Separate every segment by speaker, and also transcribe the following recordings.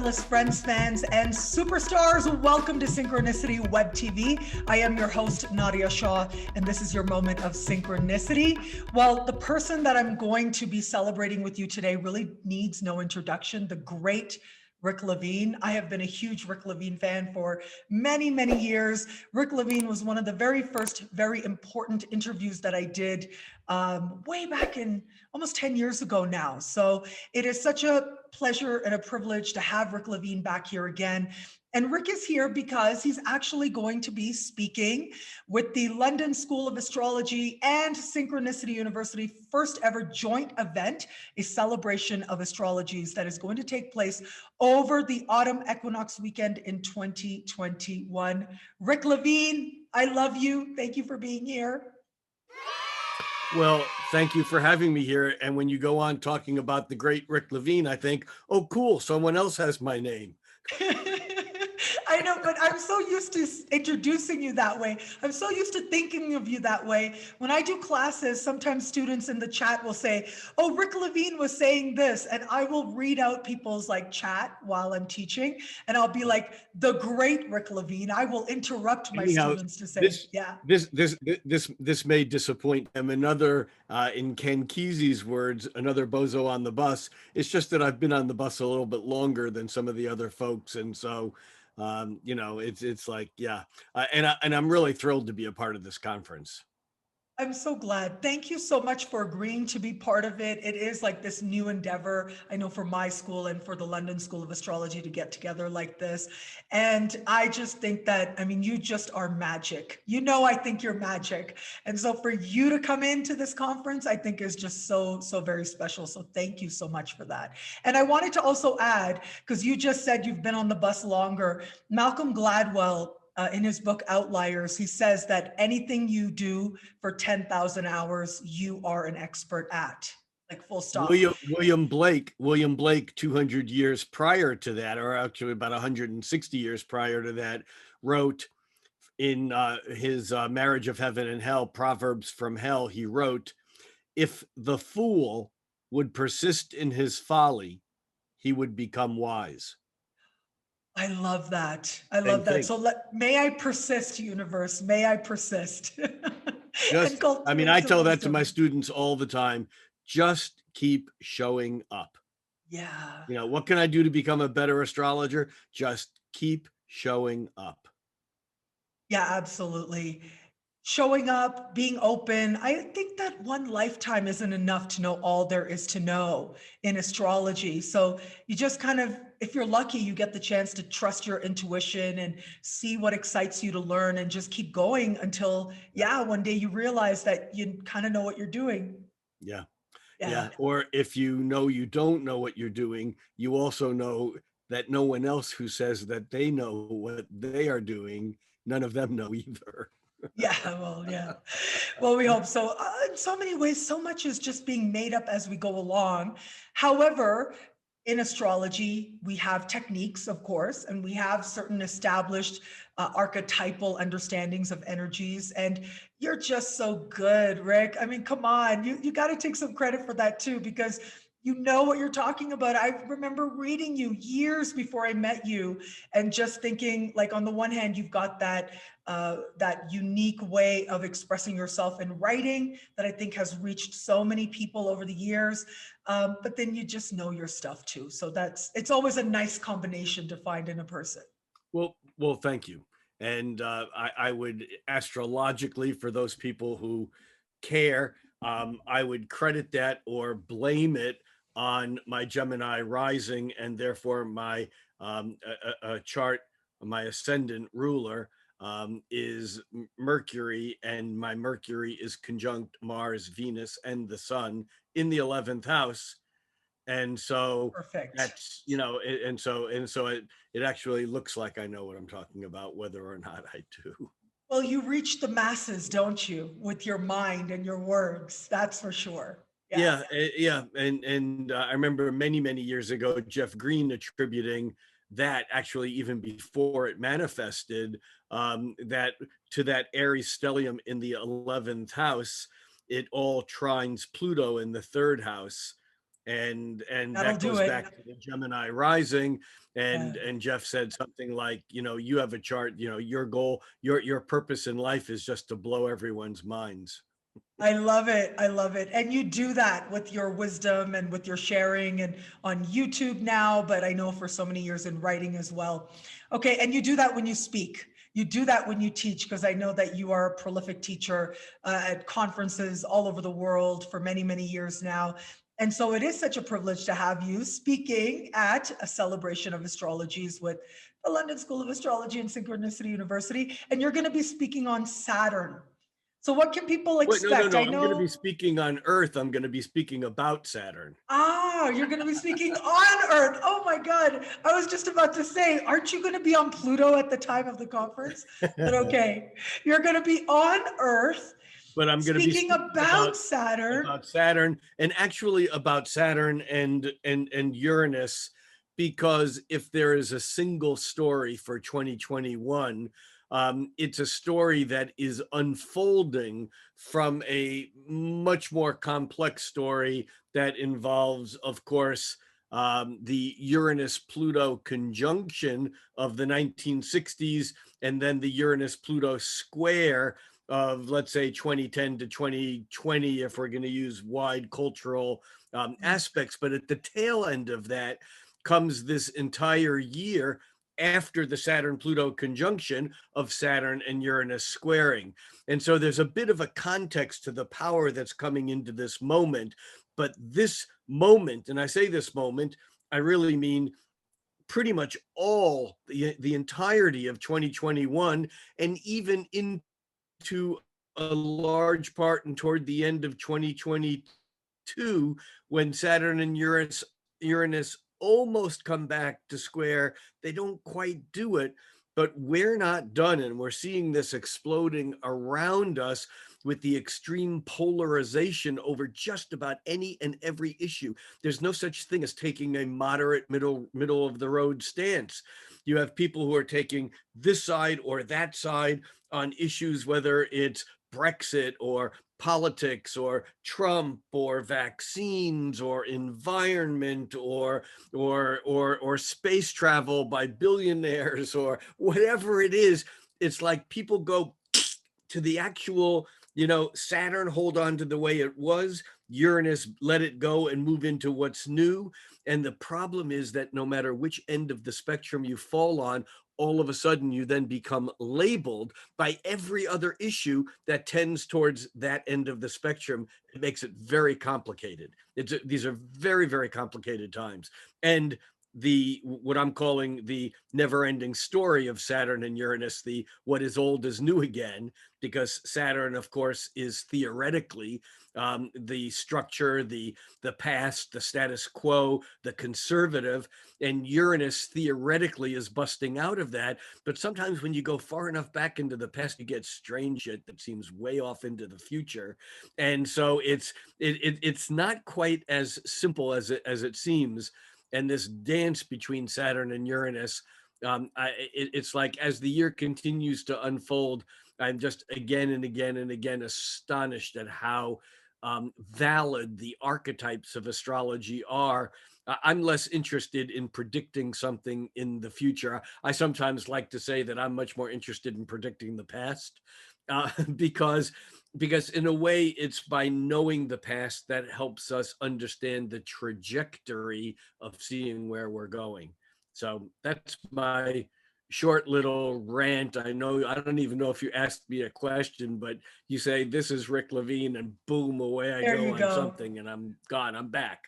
Speaker 1: analysts, friends, fans, and superstars. Welcome to Synchronicity Web TV. I am your host, Nadiya Shah, and this is your moment of synchronicity. Well, the person that I'm going to be celebrating with you today really needs no introduction. The great Rick Levine. I have been a huge Rick Levine fan for many, many years. Rick Levine was one of the very first, very important interviews that I did way back in almost 10 years ago now. So it is such a pleasure and a privilege to have Rick Levine back here again. And Rick is here because he's actually going to be speaking with the London School of Astrology and Synchronicity University first ever joint event, a celebration of astrologies that is going to take place over the Autumn Equinox weekend in 2021. Rick Levine, I love you. Thank you for being here.
Speaker 2: Well, thank you for having me here. And when you go on talking about the great Rick Levine, I think, oh, cool, someone else has my name.
Speaker 1: I know, but I'm so used to introducing you that way. I'm so used to thinking of you that way. When I do classes, sometimes students in the chat will say, oh, Rick Levine was saying this, and I will read out people's like chat while I'm teaching, and I'll be like, the great Rick Levine. I will interrupt my students to say,
Speaker 2: This may disappoint them. Another, in Ken Kesey's words, another bozo on the bus. It's just that I've been on the bus a little bit longer than some of the other folks, and so it's like, yeah, and I'm really thrilled to be a part of this conference.
Speaker 1: I'm so glad. Thank you so much for agreeing to be part of it. It is like this new endeavor, I know, for my school and for the London School of Astrology to get together like this. And I just think that, I mean, you just are magic. You know, I think you're magic. And so for you to come into this conference, I think is just so very special. So thank you so much for that. And I wanted to also add, because you just said you've been on the bus longer, Malcolm Gladwell, in his book Outliers, he says that anything you do for 10,000 hours, you are an expert at, like full stop.
Speaker 2: William Blake, 200 years prior to that, or actually about 160 years prior to that, wrote in his Marriage of Heaven and Hell, Proverbs from Hell, he wrote, if the fool would persist in his folly, he would become wise.
Speaker 1: I love that. I love that. So may I persist, universe. May I persist.
Speaker 2: I tell that to my students all the time. Just keep showing up.
Speaker 1: Yeah.
Speaker 2: You know, what can I do to become a better astrologer? Just keep showing up.
Speaker 1: Yeah, absolutely. Showing up, being open. I think that one lifetime isn't enough to know all there is to know in astrology. So you just kind of, if you're lucky, you get the chance to trust your intuition and see what excites you to learn and just keep going until, one day you realize that you kind of know what you're doing.
Speaker 2: Yeah. Or if you know you don't know what you're doing, you also know that no one else who says that they know what they are doing, none of them know either.
Speaker 1: Well, we hope so. In so many ways, so much is just being made up as we go along. However, in astrology, we have techniques, of course, and we have certain established archetypal understandings of energies. And you're just so good, Rick. I mean, come on, you got to take some credit for that too, because you know what you're talking about. I remember reading you years before I met you and just thinking, like, on the one hand, you've got that unique way of expressing yourself in writing that I think has reached so many people over the years. But then you just know your stuff too. So it's always a nice combination to find in a person.
Speaker 2: Well, thank you. And I would astrologically, for those people who care, I would credit that or blame it on my Gemini rising, and therefore my chart, my ascendant ruler is Mercury, and my Mercury is conjunct Mars, Venus, and the Sun in the 11th house. And so
Speaker 1: perfect.
Speaker 2: That's, and so it actually looks like I know what I'm talking about, whether or not I do.
Speaker 1: Well, you reach the masses, don't you, with your mind and your words? That's for sure.
Speaker 2: Yeah. And I remember many years ago, Jeff Green attributing that, actually even before it manifested, that to that Aries stellium in the 11th house, it all trines Pluto in the 3rd house. and
Speaker 1: That'll
Speaker 2: that
Speaker 1: do
Speaker 2: goes
Speaker 1: it.
Speaker 2: back to the Gemini rising.
Speaker 1: Yeah.
Speaker 2: And Jeff said something like, you know, you have a chart, you know, your goal, your purpose in life is just to blow everyone's minds.
Speaker 1: I love it. I love it. And you do that with your wisdom and with your sharing and on YouTube now, but I know for so many years in writing as well. Okay. And you do that when you speak. You do that when you teach, because I know that you are a prolific teacher at conferences all over the world for many, many years now. And so it is such a privilege to have you speaking at a celebration of astrologies with the London School of Astrology and Synchronicity University. And you're going to be speaking on Saturn. So what can people
Speaker 2: Wait, no, no,
Speaker 1: expect?
Speaker 2: no.
Speaker 1: I
Speaker 2: I'm going to be
Speaker 1: know,
Speaker 2: speaking on Earth. I'm going to be speaking about Saturn.
Speaker 1: you're going to be speaking on Earth. Oh my God. I was just about to say, aren't you going to be on Pluto at the time of the conference? But okay, you're going to be on Earth
Speaker 2: But I'm going to be
Speaker 1: speaking
Speaker 2: speaking
Speaker 1: about Saturn.
Speaker 2: about Saturn, and actually about Saturn and Uranus, because if there is a single story for 2021, it's a story that is unfolding from a much more complex story that involves, of course, the Uranus Pluto conjunction of the 1960s, and then the Uranus Pluto square of, let's say, 2010 to 2020, if we're going to use wide cultural aspects. But at the tail end of that comes this entire year after the Saturn Pluto conjunction of Saturn and Uranus squaring. And so there's a bit of a context to the power that's coming into this moment. But this moment, and I say this moment, I really mean pretty much all the entirety of 2021, and even into a large part and toward the end of 2022, when Saturn and Uranus almost come back to square. They don't quite do it, but we're not done. And we're seeing this exploding around us with the extreme polarization over just about any and every issue. There's no such thing as taking a moderate middle of the road stance. You have people who are taking this side or that side on issues, whether it's Brexit or politics or Trump or vaccines or environment or space travel by billionaires or whatever it is. It's like people go to the actual, you know, Saturn, hold on to the way it was, Uranus, let it go and move into what's new. And the problem is that no matter which end of the spectrum you fall on, all of a sudden you then become labeled by every other issue that tends towards that end of the spectrum. It makes it very complicated. These are very, very complicated times. And the what I'm calling the never-ending story of Saturn and Uranus, the what is old is new again, because Saturn, of course, is theoretically the structure, the past, the status quo, the conservative, and Uranus theoretically is busting out of that. But sometimes when you go far enough back into the past, you get strange shit that seems way off into the future, and so it's not quite as simple as it seems. And this dance between Saturn and Uranus, it's like as the year continues to unfold, I'm just again and again and again astonished at how valid the archetypes of astrology are. I'm less interested in predicting something in the future. I sometimes like to say that I'm much more interested in predicting the past, because in a way it's by knowing the past that helps us understand the trajectory of seeing where we're going. So that's my short little rant. I know, I don't even know if you asked me a question, but you say this is Rick Levine and boom, away I
Speaker 1: There
Speaker 2: go
Speaker 1: you
Speaker 2: on
Speaker 1: go.
Speaker 2: something and I'm gone, I'm back.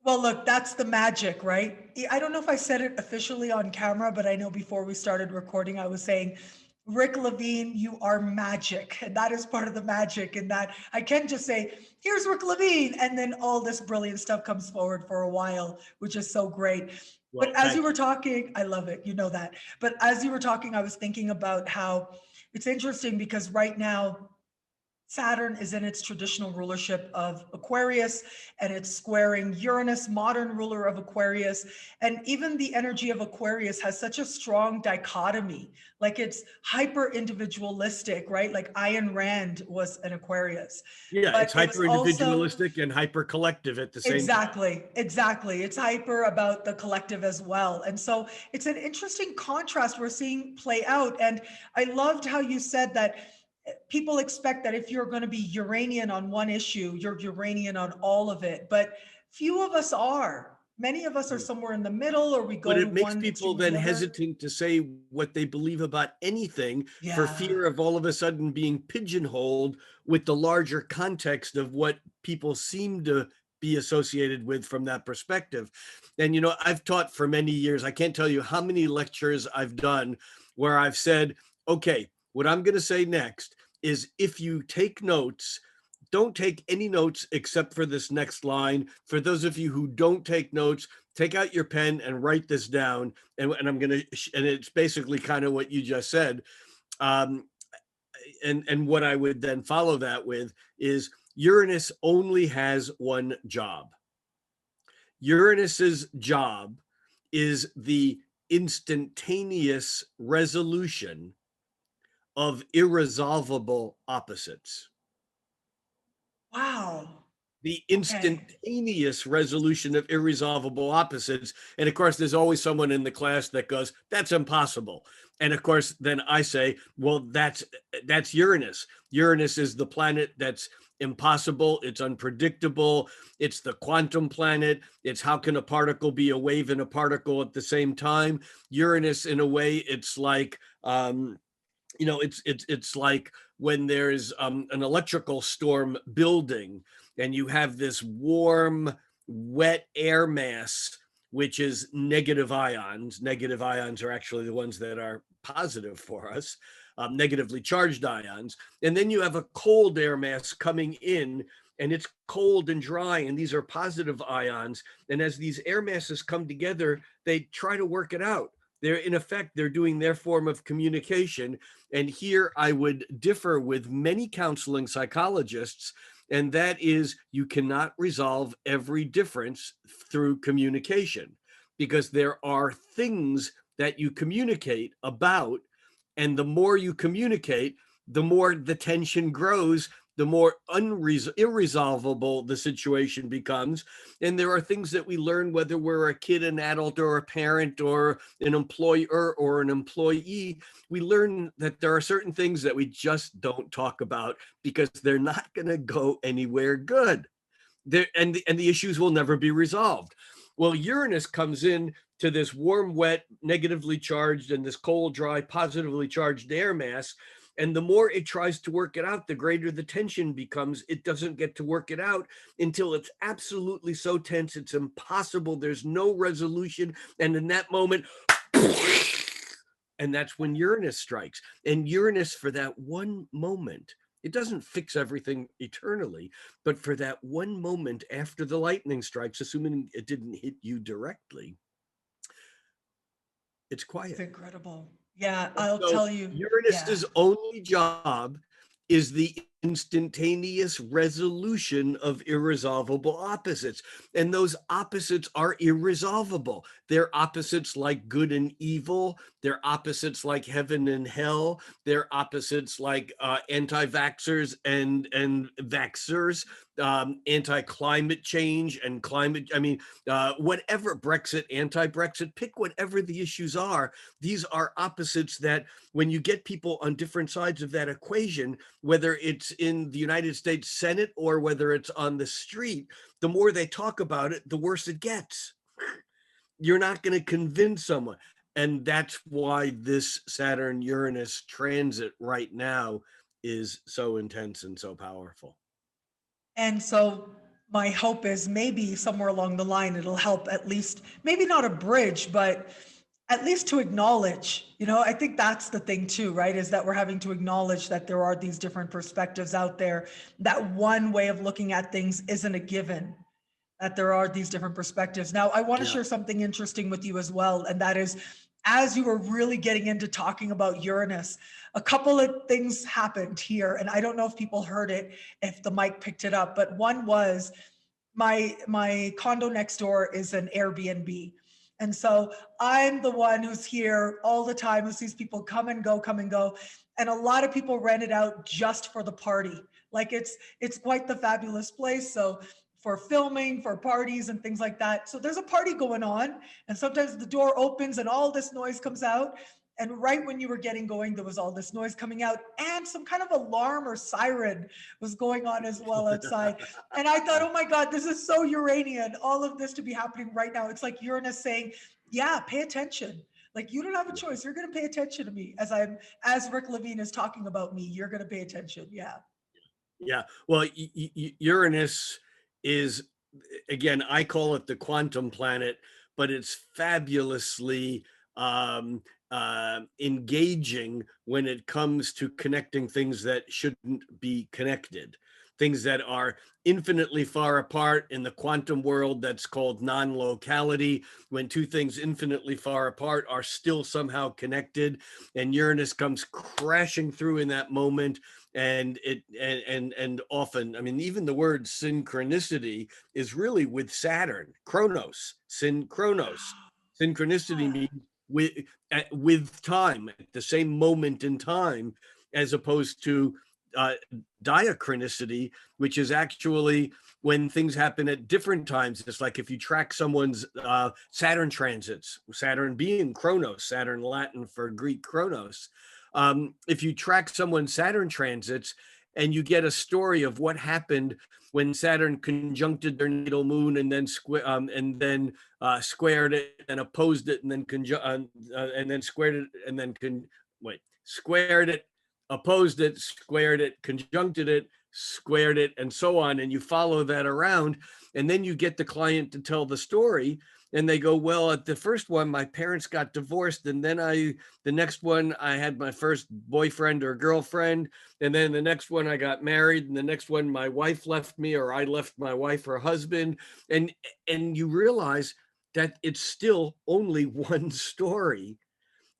Speaker 1: Well, look, that's the magic, right? I don't know if I said it officially on camera, but I know before we started recording, I was saying, Rick Levine, you are magic. And that is part of the magic, in that I can just say, here's Rick Levine. And then all this brilliant stuff comes forward for a while, which is so great. But
Speaker 2: Well,
Speaker 1: as you
Speaker 2: thank
Speaker 1: were
Speaker 2: you.
Speaker 1: talking, I love it. You know that. But as you were talking, I was thinking about how it's interesting because right now, Saturn is in its traditional rulership of Aquarius, and it's squaring Uranus, modern ruler of Aquarius. And even the energy of Aquarius has such a strong dichotomy. Like it's hyper individualistic, right? Like Ayn Rand was an Aquarius,
Speaker 2: Yeah, it's
Speaker 1: but it was
Speaker 2: hyper
Speaker 1: also
Speaker 2: individualistic and hyper collective at the same time.
Speaker 1: exactly. It's hyper about the collective as well. And so it's an interesting contrast we're seeing play out. And I loved how you said that people expect that if you're going to be Uranian on one issue, you're Uranian on all of it. But few of us are. Many of us are somewhere in the middle, or we
Speaker 2: But
Speaker 1: go to
Speaker 2: it makes
Speaker 1: one
Speaker 2: people
Speaker 1: extreme or
Speaker 2: then
Speaker 1: the other.
Speaker 2: hesitant to say what they believe about anything for
Speaker 1: Yeah.
Speaker 2: fear of all of a sudden being pigeonholed with the larger context of what people seem to be associated with from that perspective. And, you know, I've taught for many years. I can't tell you how many lectures I've done where I've said, okay, what I'm going to say next is if you take notes, don't take any notes except for this next line. For those of you who don't take notes, take out your pen and write this down. And I'm going to, and it's basically kind of what you just said. Um, and what I would then follow that with is Uranus only has one job. Uranus's job is the instantaneous resolution of irresolvable opposites.
Speaker 1: Wow.
Speaker 2: The
Speaker 1: Okay.
Speaker 2: instantaneous resolution of irresolvable opposites. And of course, there's always someone in the class that goes, that's impossible. And of course, then I say, well, that's Uranus. Uranus is the planet that's impossible. It's unpredictable. It's the quantum planet. It's how can a particle be a wave and a particle at the same time? Uranus, in a way, it's like, you know, it's like when there's an electrical storm building and you have this warm, wet air mass, which is negative ions. Negative ions are actually the ones that are positive for us, negatively charged ions. And then you have a cold air mass coming in, and it's cold and dry, and these are positive ions. And as these air masses come together, they try to work it out. They're in effect, they're doing their form of communication. And here I would differ with many counseling psychologists, and that is you cannot resolve every difference through communication because there are things that you communicate about. And the more you communicate, the more the tension grows, the more irresolvable the situation becomes. And there are things that we learn, whether we're a kid, an adult, or a parent, or an employer or an employee, we learn that there are certain things that we just don't talk about because they're not going to go anywhere good. And the issues will never be resolved. Well, Uranus comes in to this warm, wet, negatively charged, and this cold, dry, positively charged air mass. And the more it tries to work it out, the greater the tension becomes. It doesn't get to work it out until it's absolutely so tense, it's impossible. There's no resolution. And in that moment, and that's when Uranus strikes. And Uranus, for that one moment, it doesn't fix everything eternally, but for that one moment after the lightning strikes, assuming it didn't hit you directly, it's
Speaker 1: It's
Speaker 2: quiet.
Speaker 1: incredible. Yeah,
Speaker 2: And
Speaker 1: I'll
Speaker 2: so
Speaker 1: tell you. Yeah.
Speaker 2: Uranus's only job is the instantaneous resolution of irresolvable opposites. And those opposites are irresolvable. They're opposites like good and evil. They're opposites like heaven and hell. They're opposites like anti-vaxxers and vaxxers, anti-climate change and climate, whatever, Brexit, anti-Brexit, pick whatever the issues are. These are opposites that when you get people on different sides of that equation, whether it's in the United States Senate or whether it's on the street, the more they talk about it, the worse it gets. You're not going to convince someone. And that's why this Saturn Uranus transit right now is so intense and so powerful.
Speaker 1: And so my hope is maybe somewhere along the line, it'll help at least, maybe not a bridge, but at least to acknowledge, I think that's the thing too, right? Is that we're having to acknowledge that there are these different perspectives out there, that one way of looking at things isn't a given, that there are these different perspectives. Now, I want to
Speaker 2: Yeah.
Speaker 1: share something interesting with you as well, and that is as you were really getting into talking about Uranus, a couple of things happened here, and I don't know if people heard it, if the mic picked it up, but one was my condo next door is an Airbnb. And so I'm the one who's here all the time, who sees people come and go, come and go. And a lot of people rent it out just for the party. Like it's quite the fabulous place. So for filming, for parties and things like that. So there's a party going on, and sometimes the door opens and all this noise comes out. And right when you were getting going, there was all this noise coming out, and some kind of alarm or siren was going on as well outside. And I thought, oh my God, this is so Uranian, all of this to be happening right now. It's like Uranus saying, yeah, pay attention. Like, you don't have a choice. You're going to pay attention to me as Rick Levine is talking about me. You're going to pay attention. Yeah.
Speaker 2: Yeah. Well, Uranus is, again, I call it the quantum planet, but it's fabulously engaging when it comes to connecting things that shouldn't be connected, things that are infinitely far apart. In the quantum world, that's called non-locality. When two things infinitely far apart are still somehow connected, and Uranus comes crashing through in that moment. And often, I mean, even the word synchronicity is really with Saturn, Chronos, synchronicity means with time, at the same moment in time, as opposed to diachronicity, which is actually when things happen at different times. It's like if you track someone's Saturn transits, Saturn being Chronos, Saturn Latin for Greek Chronos. If you track someone's Saturn transits and you get a story of what happened when Saturn conjuncted their natal moon and then squared it and opposed it and then squared it and then squared it, opposed it, squared it, conjuncted it, squared it, and so on. And you follow that around, and then you get the client to tell the story. And they go, well, at the first one, my parents got divorced. And then the next one, I had my first boyfriend or girlfriend. And then the next one, I got married. And the next one, my wife left me, or I left my wife or husband. And you realize that it's still only one story.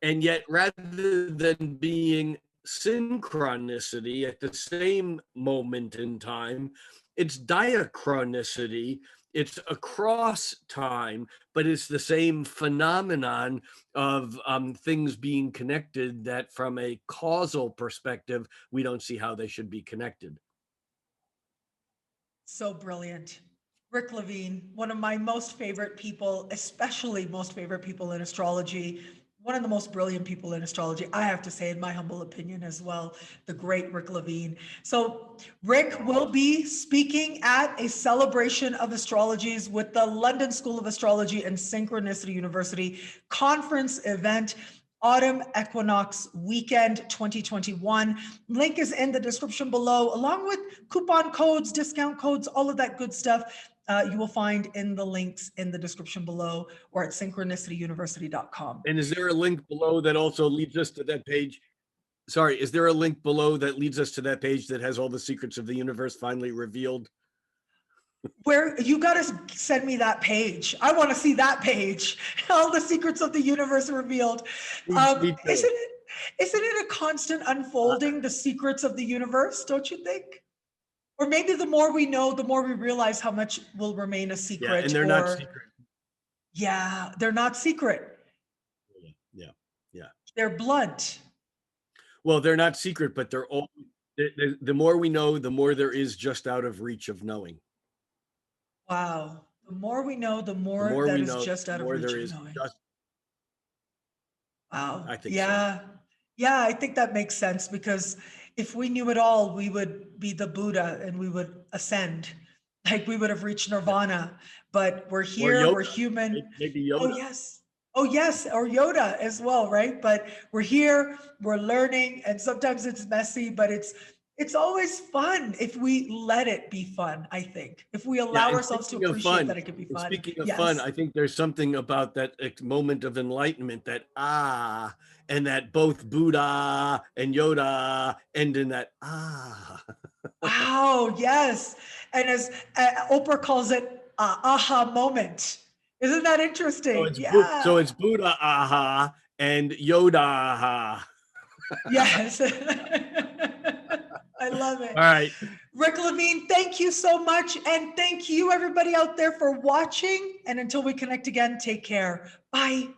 Speaker 2: And yet, rather than being synchronicity at the same moment in time, it's diachronicity. It's across time, but it's the same phenomenon of things being connected that from a causal perspective, we don't see how they should be connected.
Speaker 1: So brilliant. Rick Levine, one of my most favorite people, especially most favorite people in astrology, one of the most brilliant people in astrology, I have to say, in my humble opinion as well, the great Rick Levine. So Rick will be speaking at a celebration of astrologies with the London School of Astrology and Synchronicity University conference event, Autumn Equinox Weekend 2021. Link is in the description below, along with coupon codes, discount codes, all of that good stuff. You will find in the links in the description below or at synchronicityuniversity.com.
Speaker 2: And is there a link below that also leads us to that page? Sorry, is there a link below that leads us to that page that has all the secrets of the universe finally revealed?
Speaker 1: Where you got to send me that page. I want to see that page. All the secrets of the universe revealed. Isn't it a constant unfolding, the secrets of the universe, don't you think? Or maybe the more we know, the more we realize how much will remain a secret.
Speaker 2: Yeah, and they're not secret.
Speaker 1: Yeah, they're not secret.
Speaker 2: Yeah.
Speaker 1: They're blunt.
Speaker 2: Well, they're not secret, but they're all. The more we know, the more there is just out of reach of knowing.
Speaker 1: Wow. The more we know, the more that is just out of reach of knowing. Wow.
Speaker 2: I think
Speaker 1: so. Yeah, I think that makes sense, because if we knew it all, we would be the Buddha and we would ascend. Like, we would have reached nirvana, but we're here, we're human.
Speaker 2: Maybe Yoda.
Speaker 1: Oh yes, or Yoda as well, right? But we're here, we're learning, and sometimes it's messy, but it's always fun if we let it be fun, I think. If we allow ourselves to appreciate that it can be fun.
Speaker 2: Speaking of fun, I think there's something about that moment of enlightenment, that and that both Buddha and Yoda end in that
Speaker 1: Wow, yes. And as Oprah calls it, aha moment. Isn't that interesting?
Speaker 2: So it's Buddha aha, and Yoda.
Speaker 1: Yes. I love it.
Speaker 2: All right.
Speaker 1: Rick Levine, thank you so much. And thank you, everybody out there, for watching. And until we connect again, take care. Bye.